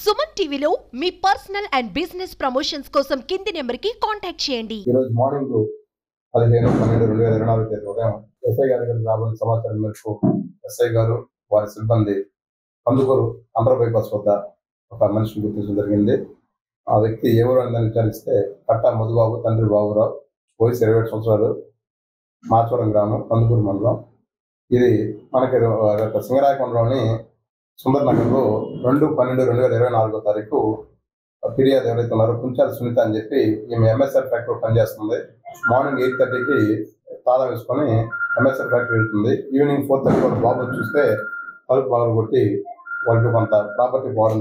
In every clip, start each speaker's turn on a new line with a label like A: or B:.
A: సుమన్ టీవీలో మీ personal and business promotions కోసం కింది నెంబర్కి కాంటాక్ట్ చేయండి.
B: ఈ రోజు మార్నింగ్ 15/12/2024 తేదీ ఉదయం ఎస్ఐ గారి దగ్గరికి రాబోయే సమాచారం మేరకు ఎస్ఐ గారు వారి సిబ్బంది కందుకూరు అండర్ బైపాస్ వద్ద ఒక మనిషిని గుర్తించడం జరిగింది. ఆ వ్యక్తి ఎవరు అని విచారిస్తే కట్టా మధుబాబు, తండ్రి బాబురావు, వయసు 27 సంవత్సరాలు, మాచవరం గ్రామం, కందుకూరు మండలం. ఇది మనకి సింగరాయకొండలోని సుందర్ నగర్లో 2/12/2024 తారీఖు ఫిర్యాదు ఎవరైతే ఉన్నారో కుంచాల సునీత అని చెప్పి ఈమె ఎంఎస్ఆర్ ఫ్యాక్టరీ పనిచేస్తుంది. మార్నింగ్ 8:30కి తాళం వేసుకొని ఎంఎస్ఆర్ ఫ్యాక్టరీ వెళ్తుంది. ఈవినింగ్ 4:30 వాళ్ళ బాబు చూస్తే తలుపు బాగా కొట్టి వాళ్ళకి కొంత ప్రాపర్టీ పోవడం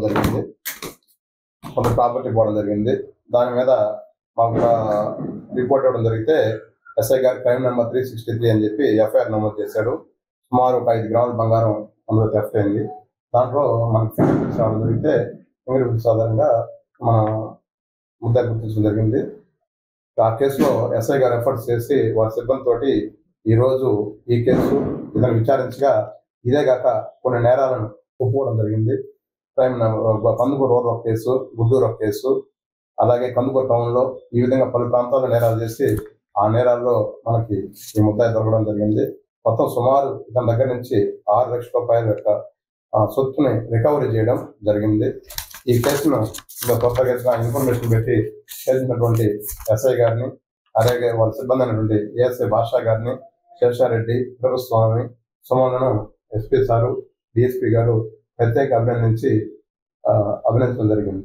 B: జరిగింది. దాని మీద మాకు రిపోర్ట్ ఇవ్వడం జరిగితే ఎస్ఐ గారి క్రైమ్ నెంబర్ 363 అని చెప్పి ఎఫ్ఐఆర్ నమోదు చేశాడు. సుమారు ఒక 5 గ్రాముల బంగారం అందులో థెఫ్ట్ అయింది. దాంట్లో మనకి ఫింగర్ ప్రింట్స్ రావడం జరిగితే ఫింగర్ ప్రింట్స్ ఆధారంగా మనం ముద్దాయి గుర్తించడం జరిగింది. ఆ కేసులో ఎస్ఐ గారు ఎఫర్ట్స్ చేసి వారి సిబ్బందితోటి ఈరోజు ఈ కేసు ఇతను విచారించగా ఇదే కాక కొన్ని నేరాలను ఒప్పుకోవడం జరిగింది. కందుకూరు రూరల్ ఒక కేసు, గుంటూరు ఒక కేసు, అలాగే కందుకూరు టౌన్లో ఈ విధంగా పలు ప్రాంతాల్లో నేరాలు చేసి ఆ నేరాల్లో మనకి ఈ ముద్దాయి దొరకడం జరిగింది. మొత్తం సుమారు ఇతని దగ్గర నుంచి 6 లక్షల రూపాయల యొక్క సొత్తుని రికవరీ చేయడం జరిగింది. ఈ కేసును ఇంకా కొత్త కేసుగా ఇన్ఫర్మేషన్ పెట్టి చేసినటువంటి ఎస్ఐ గారిని, అలాగే వాళ్ళ సిబ్బంది అయినటువంటి ఏఎస్ఐ భాషా గారిని, శేషారెడ్డి, ప్రభుస్వామి, సుమన్లను ఎస్పీ సారు, డిఎస్పీ గారు ప్రత్యేక అభినందించడం జరిగింది.